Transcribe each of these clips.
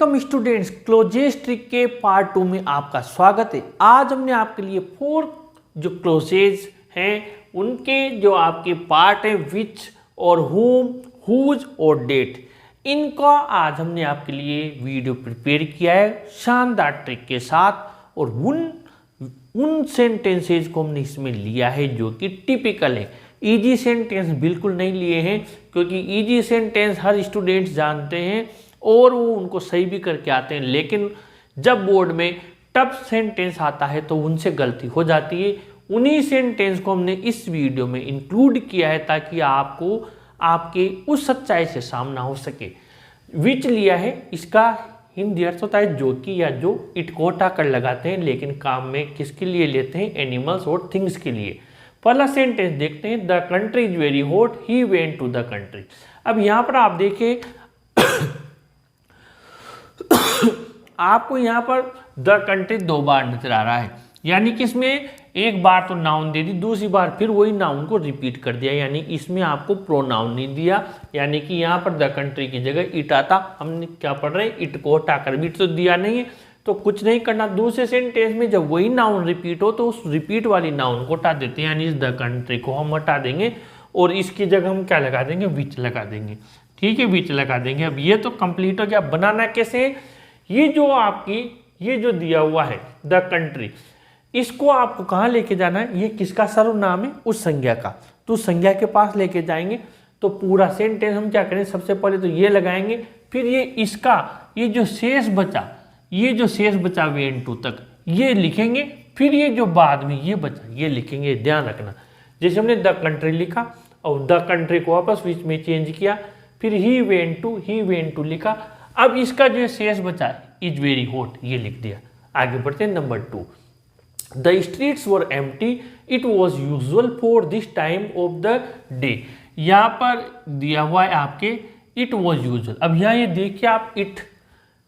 Welcome students, closes trick के part 2 में आपका स्वागत है। आज हमने आपके लिए 4 जो क्लोजेज हैं उनके जो आपके पार्ट हैं विच और whom, whose और डेट, इनका आज हमने आपके लिए वीडियो प्रिपेयर किया है शानदार ट्रिक के साथ। और उन सेंटेंसेज को हमने इसमें लिया है जो कि टिपिकल है। इजी सेंटेंस बिल्कुल नहीं लिए हैं, क्योंकि इजी सेंटेंस हर स्टूडेंट्स जानते हैं और वो उनको सही भी करके आते हैं, लेकिन जब बोर्ड में टफ सेंटेंस आता है तो उनसे गलती हो जाती है। उन्हीं सेंटेंस को हमने इस वीडियो में इंक्लूड किया है ताकि आपको आपके उस सच्चाई से सामना हो सके। विच लिया है, इसका हिंदी अर्थ होता है जो कि या जो, इट को हटाकर लगाते हैं, लेकिन काम में किसके लिए लेते हैं? एनिमल्स और थिंग्स के लिए। पहला सेंटेंस देखते हैं, the country is very hot, he went to the country. अब यहाँ पर आप देखिए आपको यहाँ पर द कंट्री 2 बार नजर आ रहा है, यानी कि इसमें एक बार तो नाउन दे दी, दूसरी बार फिर वही नाउन को रिपीट कर दिया, यानी इसमें आपको प्रोनाउन नहीं दिया। यानी कि यहाँ पर द कंट्री की जगह इट आता, हमने क्या पढ़ रहे हैं? इट को हटाकर, भी तो दिया नहीं है तो कुछ नहीं करना। दूसरे सेंटेंस में जब वही नाउन रिपीट हो तो उस रिपीट वाली नाउन को हटा देते हैं, यानी इस द कंट्री को हम हटा देंगे और इसकी जगह हम क्या लगा देंगे? विच लगा देंगे। ठीक है, विच लगा देंगे। अब ये तो कंप्लीट हो गया। बनाना कैसे? ये जो दिया हुआ है द कंट्री, इसको आपको कहाँ लेके जाना है? ये किसका सर्वनाम है? उस संज्ञा का। तो संज्ञा के पास लेके जाएंगे तो पूरा सेंटेंस हम क्या करें? सबसे पहले तो ये लगाएंगे, फिर ये इसका ये जो शेष बचा वेंट टू तक ये लिखेंगे, फिर ये जो बाद में ये बचा ये लिखेंगे। ध्यान रखना, जैसे हमने द कंट्री लिखा और द कंट्री को वापस बीच में चेंज किया, फिर ही वेंट टू लिखा। अब इसका जो शेष बचा इज वेरी हॉट ये लिख दिया। आगे बढ़ते हैं number 2, the streets were empty, it was usual for this time of the day. यहाँ पर दिया हुआ है आपके इट वॉज यूजुअल। अब यहाँ ये देखिए आप, इट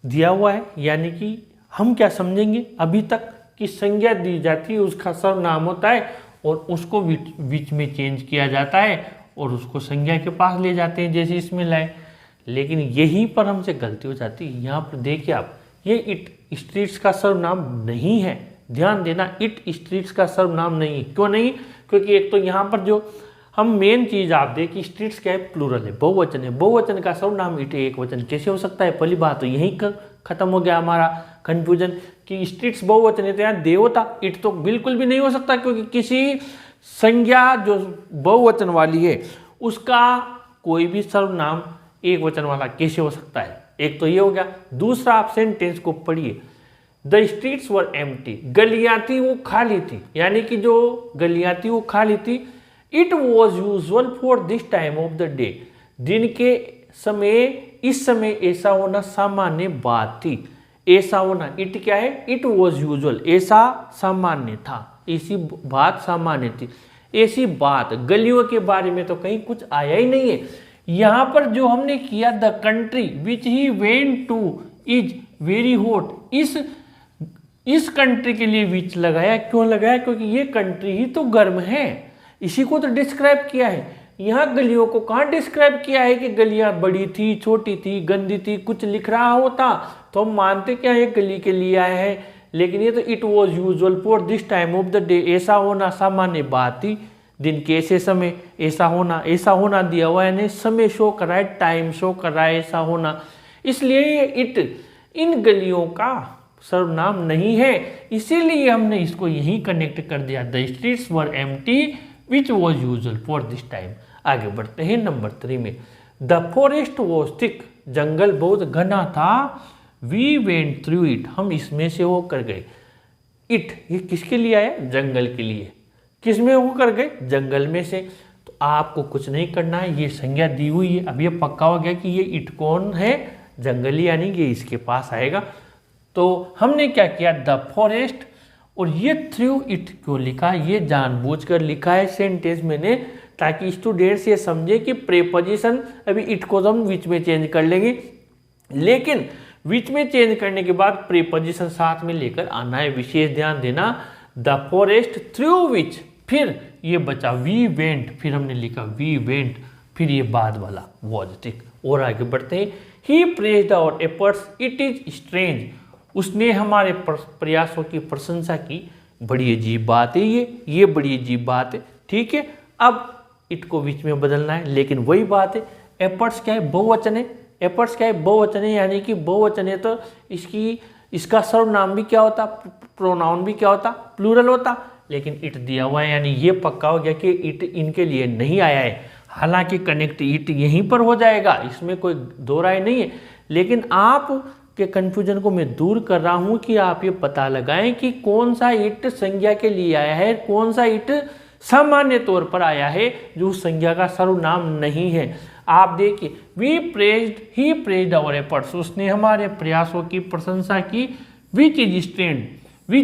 दिया हुआ है, यानी कि हम क्या समझेंगे? अभी तक की संज्ञा दी जाती है, उसका सर्वनाम होता है और उसको बीच में चेंज किया जाता है और उसको संज्ञा के पास ले जाते हैं, जैसे इसमें लाए। लेकिन यहीं पर हमसे गलती हो जाती है। यहाँ पर देखिए आप, ये इट स्ट्रीट्स का सर्वनाम नहीं है। ध्यान देना, इट स्ट्रीट्स का सर्वनाम नहीं। क्यों नहीं? क्योंकि एक तो यहाँ पर जो हम मेन चीज आप देखिए, स्ट्रीट्स क्या है? प्लूरल है, बहुवचन है। बहुवचन का सर्वनाम इट एक वचन कैसे हो सकता है? पहली बात तो यहीं खत्म हो गया हमारा कंफ्यूजन कि स्ट्रीट्स बहुवचन है तो यहाँ देवता इट तो बिल्कुल भी नहीं हो सकता, क्योंकि किसी संज्ञा जो बहुवचन वाली है उसका कोई भी सर्वनाम एक वचन वाला कैसे हो सकता है? एक तो ये हो गया। दूसरा आप सेंटेंस को पढ़िए, द स्ट्रीट्स वर एम्प्टी, गलियां थी वो खाली थी, यानी कि जो गलियां थी वो खाली थी। It was usual for this time of the day, दिन के समय इस समय ऐसा होना सामान्य बात थी। ऐसा होना, इट क्या है? इट वॉज यूजुअल, ऐसा सामान्य था, ऐसी बात सामान्य थी। ऐसी बात गलियों के बारे में तो कहीं कुछ आया ही नहीं है। यहाँ पर जो हमने किया, the country which he went two is very hot, इस कंट्री के लिए विच लगाया। क्यों लगाया? क्योंकि ये कंट्री ही तो गर्म है, इसी को तो डिस्क्राइब किया है। यहाँ गलियों को कहाँ डिस्क्राइब किया है कि गलियां बड़ी थी, छोटी थी, गंदी थी? कुछ लिख रहा होता तो हम मानते क्या है गली के लिए आया है, लेकिन ये तो it was usual for this time of the day, ऐसा होना सामान्य बात थी, दिन के ऐसे समय ऐसा होना दिया हुआ है, यानी समय शो कर रहा है, टाइम शो कर रहा है, ऐसा होना। इसलिए इट इन गलियों का सर्वनाम नहीं है, इसीलिए हमने इसको यही कनेक्ट कर दिया, the streets were empty which was usual for this time. आगे बढ़ते हैं नंबर 3 में, द फॉरेस्ट वॉज थिक, जंगल बहुत घना था, वी वेंट थ्रू इट, हम इसमें से होकर गए। इट ये किसके लिए आया? जंगल के लिए। किस में होकर गए? जंगल में से। तो आपको कुछ नहीं करना है, ये संज्ञा दी हुई है। अब ये पक्का हो गया कि ये इट कौन है? जंगली, यानी कि इसके पास आएगा। तो हमने क्या किया? द फॉरेस्ट, और ये थ्रू इट क्यों लिखा? ये जानबूझकर लिखा है सेंटेंस मैंने, ताकि स्टूडेंट्स ये समझे कि प्रेपोजिशन, अभी इट को हम बीच में चेंज कर लेंगे, लेकिन बीच में चेंज करने के बाद प्रेपोजिशन साथ में लेकर आना है। विशेष ध्यान देना, द फॉरेस्ट थ्रू विच, फिर ये बचा वी वेंट, फिर हमने लिखा वी वेंट, फिर ये बाद वाला वॉज। ठीक, और आगे बढ़ते हैं। He praised our efforts, it is strange, उसने हमारे प्रयासों की प्रशंसा की, बड़ी अजीब बात है ये बड़ी अजीब बात है। ठीक है, अब इट को बीच में बदलना है, लेकिन वही बात है, एफर्ट्स क्या है, बहुवचन है, एफर्ट्स क्या है, बहुवचन है, यानी कि बहुवचन है तो इसका सर्वनाम भी क्या होता, प्रोनाउन भी क्या होता, प्लूरल होता, लेकिन इट दिया हुआ है, यानी ये पक्का हो गया कि इट इनके लिए नहीं आया है। हालांकि कनेक्ट इट यहीं पर हो जाएगा, इसमें कोई दो राय नहीं है, लेकिन आप के कंफ्यूजन को मैं दूर कर रहा हूं कि आप ये पता लगाएं कि कौन सा इट संज्ञा के लिए आया है, कौन सा इट सामान्य तौर पर आया है जो संज्ञा का सर्वनाम नहीं है। आप देखिए, ही प्रेज्ड आवर एफर्ट्स, उसने हमारे प्रयासों की प्रशंसा की, विच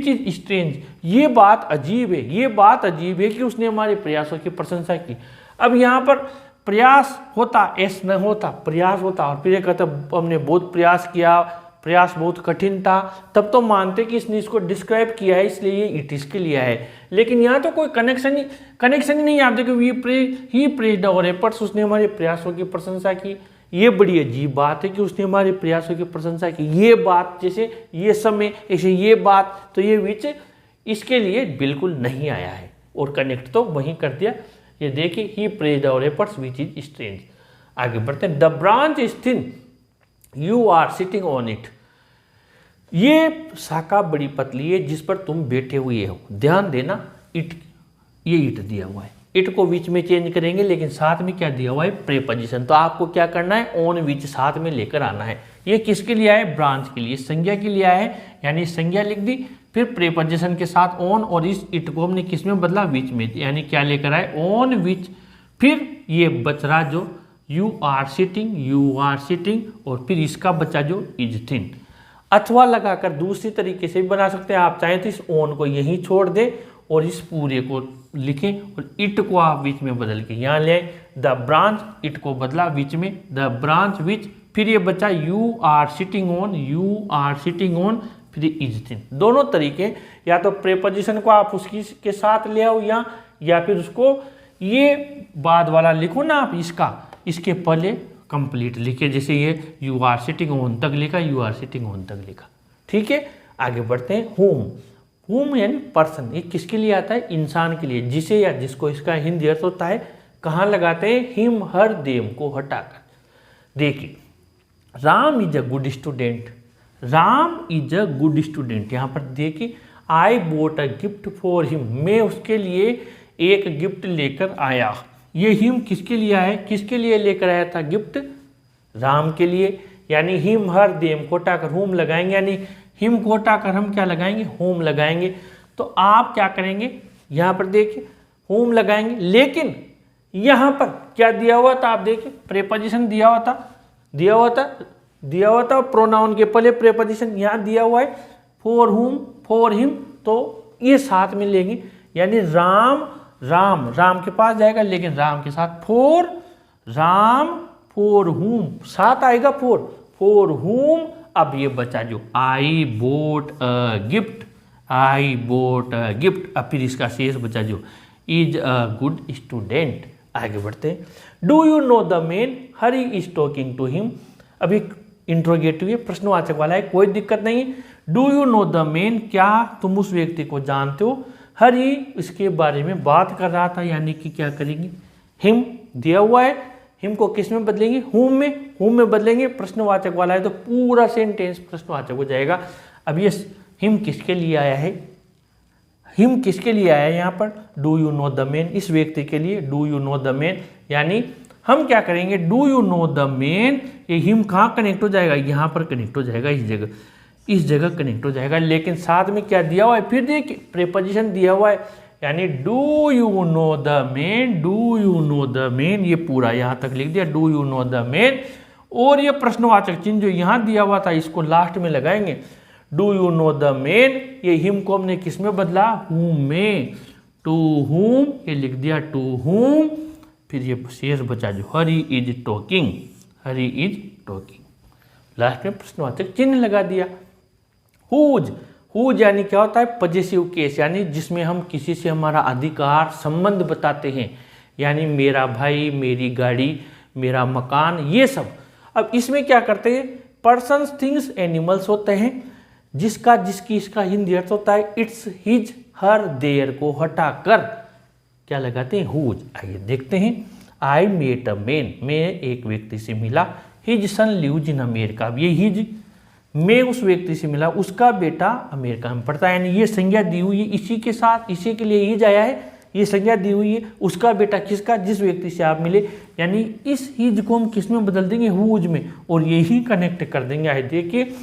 इज स्ट्रेंज, ये बात अजीब है, ये बात अजीब है कि उसने हमारे प्रयासों की प्रशंसा की। अब यहाँ पर प्रयास होता, ऐस न होता, प्रयास होता और फिर कहता हमने बहुत प्रयास किया, प्रयास बहुत कठिन था, तब तो मानते कि इसने इसको डिस्क्राइब किया है इसलिए ये इट इसके लिए है, लेकिन यहाँ तो कोई कनेक्शन ही नहीं। आप देखो, ही प्रेज्ड आवर एफर्ट्स, उसने हमारे प्रयासों की प्रशंसा की, ये बड़ी अजीब बात है कि उसने हमारे प्रयासों की प्रशंसा की। ये बात जैसे ये समय, ऐसे ये बात, तो ये विच इसके लिए बिल्कुल नहीं आया है, और कनेक्ट तो वहीं कर दिया। ये देखिए, he praised our efforts which is strange. आगे बढ़ते हैं, the branch is thin, you are sitting on it, ये शाखा बड़ी पतली है जिस पर तुम बैठे हुए हो। ध्यान देना, इट, ये इट दिया हुआ है, इट को बीच में चेंज करेंगे, लेकिन साथ में क्या दिया हुआ है, प्रीपोजिशन, तो आपको क्या करना है, ऑन विच साथ में लेकर आना है। ये किसके लिए आया है, ब्रांच के लिए, संज्ञा के लिए आया है, यानी संज्ञा लिख दी, फिर प्रीपोजिशन के साथ ऑन, और इस इट को हमने किस में बदला, विच में, यानी क्या लेकर आए, ऑन विच, फिर ये बच रहा जो यू आर सिटिंग, और फिर इसका बचा जो इज थिन। अथवा लगाकर दूसरी तरीके से भी बना सकते हैं, आप चाहें तो इस ऑन को यहीं छोड़ दें और इस पूरे को लिखें, और इट को आप बीच में बदल के यहाँ ले आए, द ब्रांच, इट को बदला बीच में, द ब्रांच विच, फिर ये बचा यू आर सिटिंग ऑन, फिर इज थिन। दोनों तरीके, या तो प्रीपोजिशन को आप उसकी के साथ ले आओ या फिर उसको ये बाद वाला लिखो ना आप, इसके पहले कंप्लीट लिखे, जैसे ये यू आर सिटिंग ऑन तक लिखा, यू आर सिटिंग ऑन तक लिखा। ठीक है, आगे बढ़ते हैं, होम यानी पर्सन, ये किसके लिए आता है, इंसान के लिए, जिसे या जिसको, इसका हिंदी अर्थ होता है, कहाँ लगाते हैं, हिम हर देम को हटाकर। देखिए, Ram is a good student, यहाँ पर देखिए, I bought a gift for him, मैं उसके लिए एक गिफ्ट लेकर आया। ये हिम किसके लिए आया है, किसके लिए लेकर आया था गिफ्ट, राम के लिए, यानी हिम हर देम को हटाकर होम लगाएंगे, यानी हिम को हटाकर हम क्या लगाएंगे, होम लगाएंगे। तो आप क्या करेंगे, यहाँ पर देखिए होम लगाएंगे, लेकिन यहाँ पर क्या दिया हुआ था, आप देखिए प्रीपोजिशन दिया हुआ था प्रोनाउन के पहले प्रीपोजिशन, यहाँ दिया हुआ है फॉर हुम, फॉर हिम, तो ये साथ में लेंगे, यानी राम के पास जाएगा, लेकिन राम के साथ फॉर हुम साथ आएगा, फॉर हुम। अब ये बचा जो आई बोट अ गिफ्ट, अब फिर इसका शेष बचा जो इज अ गुड स्टूडेंट। आगे बढ़ते हैं, do you know the man, Hari is talking to him. अभी इंट्रोगेटिव है, प्रश्नवाचक वाला है, कोई दिक्कत नहीं है। Do you know the man, क्या तुम उस व्यक्ति को जानते हो, हरी इसके बारे में बात कर रहा था, यानी कि क्या करेंगे, हिम दिया हुआ है, हिम को किस में बदलेंगे, होम में बदलेंगे, प्रश्नवाचक वाला है तो पूरा सेंटेंस प्रश्नवाचक हो जाएगा। अब ये हिम किसके लिए आया है, यहाँ पर, do you know the man, इस व्यक्ति के लिए, do you know the man, यानी हम क्या करेंगे, do you know the man, ये हिम कहाँ कनेक्ट हो जाएगा, यहाँ पर कनेक्ट हो जाएगा, इस जगह कनेक्ट हो जाएगा, लेकिन साथ में क्या दिया हुआ है, फिर देखिए प्रीपोजिशन दिया हुआ है, यानी do you know the man, ये पूरा यहाँ तक लिख दिया, do you know the man, और ये प्रश्नवाचक चिन्ह जो यहाँ दिया हुआ था इसको लास्ट में लगाएंगे, do you know the man, ये हिम को हमने किस में बदला, हुम में, टू हुम, ये लिख दिया टू हुम, फिर ये शेष बचा जो हरी इज टॉकिंग, लास्ट में प्रश्नवाचक चिन्ह लगा दिया। हुज यानी क्या होता है, पॉजेसिव केस, यानी जिसमें हम किसी से हमारा अधिकार संबंध बताते हैं, यानी मेरा भाई, मेरी गाड़ी, मेरा मकान, ये सब। अब इसमें क्या करते हैं, पर्सन्स थिंग्स एनिमल्स होते हैं, जिसका जिसकी इसका हिंदी अर्थ होता है इट्स हिज हर देयर को हटाकर क्या लगाते हैं, हुज। आइए देखते हैं। आई मेट अ मैन, मैं एक व्यक्ति से मिला, his son lives in America. अब ये हिज, मैं उस व्यक्ति से मिला, उसका बेटा अमेरिका में पढ़ता है, यानी ये संज्ञा दी हुई है इसी के साथ, इसी के लिए हिज आया है, ये संज्ञा दी हुई है, उसका बेटा किसका, जिस व्यक्ति से आप मिले, यानी इस हिज को हम किस में बदल देंगे, हुज में, और यही कनेक्ट कर देंगे। आइए देखिए,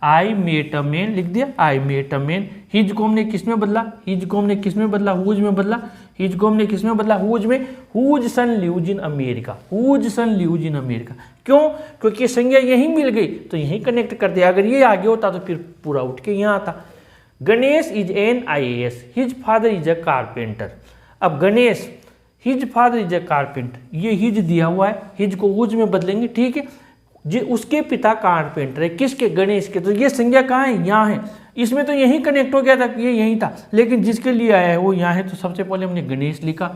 आई मेट अ मैन लिख दिया, I met a man, his को हमने किस में बदला, हिज को हमने किस में बदला, हुज में बदला, हिज को हमने किस में बदला, हुज में, whose son lives in America, whose son lives in America. क्यों, क्योंकि संज्ञा यहीं मिल गई तो यहीं कनेक्ट कर दिया, अगर ये आगे होता तो फिर पूरा उठ के यहाँ आता। Ganesh is an IAS, his father is a carpenter. अब Ganesh, his father is a carpenter, ये हिज दिया हुआ है, हिज को हुज में बदलेंगे, ठीक है, जी उसके पिता कारपेंटर है, किसके, गणेश के, तो ये संज्ञा कहाँ है, यहाँ है, इसमें तो यही कनेक्ट हो गया था, ये यहीं था, लेकिन जिसके लिए आया है वो यहाँ है, तो सबसे पहले हमने गणेश लिखा,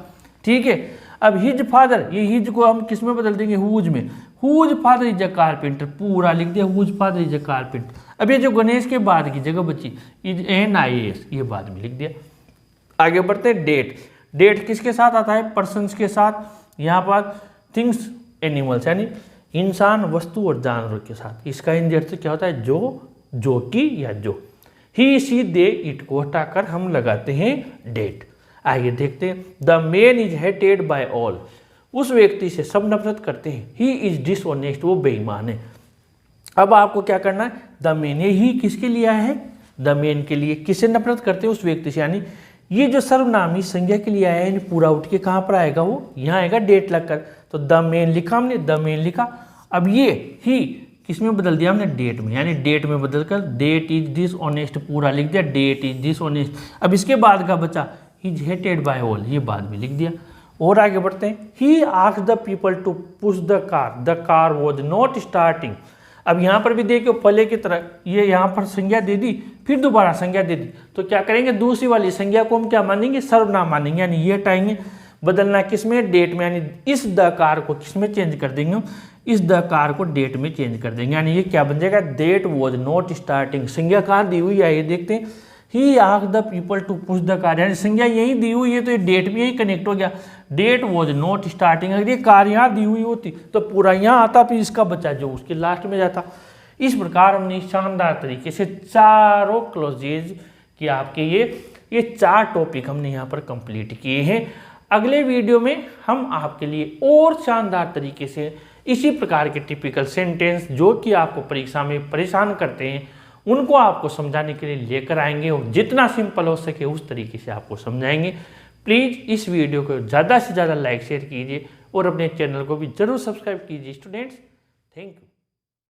ठीक है। अब हिज फादर, ये हिज को हम किस में बदल देंगे, हुज में, whose father is a carpenter, पूरा लिख दिया, whose father is a carpenter. अब ये जो गणेश के बाद की जगह बची, इज एन IAS, ये बाद में लिख दिया। आगे बढ़ते हैं, डेट, डेट किसके साथ आता है, पर्सन्स के साथ, यहाँ पर थिंग्स एनिमल्स, यानी इंसान, वस्तु और जानवर के साथ। इसका हिंदी अर्थ क्या होता है, जो कि या जो। ही सी दे इट को हटाकर हम लगाते हैं डेट। आइए देखते हैं, the man is hated by all, उस व्यक्ति से सब नफरत करते हैं, ही इज डिसऑनेस्ट, वो बेईमान है। अब आपको क्या करना है, द मैन, ही किसके लिए आया है, द मैन के लिए, किससे नफरत करते हैं, उस व्यक्ति से, यानी ये जो सर्वनामी संज्ञा के लिए आया है, पूरा उठ के कहाँ पर आएगा, वो यहाँ आएगा डेट लगकर, तो द मैन लिखा हमने, द मैन लिखा। अब ये ही किसमें बदल दिया हमने, डेट में, यानी डेट में बदलकर डेट इज डिसऑनेस्ट पूरा लिख दिया, डेट इज डिसऑनेस्ट। अब इसके बाद का बचा इज हेटेड बाय ऑल, ये बाद में लिख दिया। और आगे बढ़ते हैं, he asked the people to push the car was not starting. अब यहाँ पर भी देखो पहले की तरह ये यहाँ पर संज्ञा दे दी, फिर दोबारा संज्ञा दे दी, तो क्या करेंगे, दूसरी वाली संज्ञा को हम क्या मानेंगे, सर्वनाम मानेंगे, यानी ये हटाएंगे, बदलना किसमें, डेट में, यानी इस द कार को किसमें चेंज कर देंगे, इस द कार को डेट में चेंज कर देंगे, यानी ये क्या बन जाएगा, डेट वॉज नॉट स्टार्टिंग। संज्ञा कहाँ दी हुई है, ये देखते हैं, he asked the people to push the car, यानी संज्ञा यही दी हुई है तो ये डेट में यही कनेक्ट हो गया, डेट वॉज नॉट स्टार्टिंग। अगर ये कार यहाँ दी हुई होती तो पूरा यहाँ आता, फिर इसका बच्चा जो उसके लास्ट में जाता। इस प्रकार हमने शानदार तरीके से चारों क्लोजेज की आपके ये 4 टॉपिक हमने यहाँ पर कंप्लीट किए हैं। अगले वीडियो में हम आपके लिए और शानदार तरीके से इसी प्रकार के टिपिकल सेंटेंस जो कि आपको परीक्षा में परेशान करते हैं उनको आपको समझाने के लिए लेकर आएंगे, और जितना सिंपल हो सके उस तरीके से आपको समझाएंगे। प्लीज़ इस वीडियो को ज़्यादा से ज़्यादा लाइक शेयर कीजिए और अपने चैनल को भी जरूर सब्सक्राइब कीजिए स्टूडेंट्स। Thank you.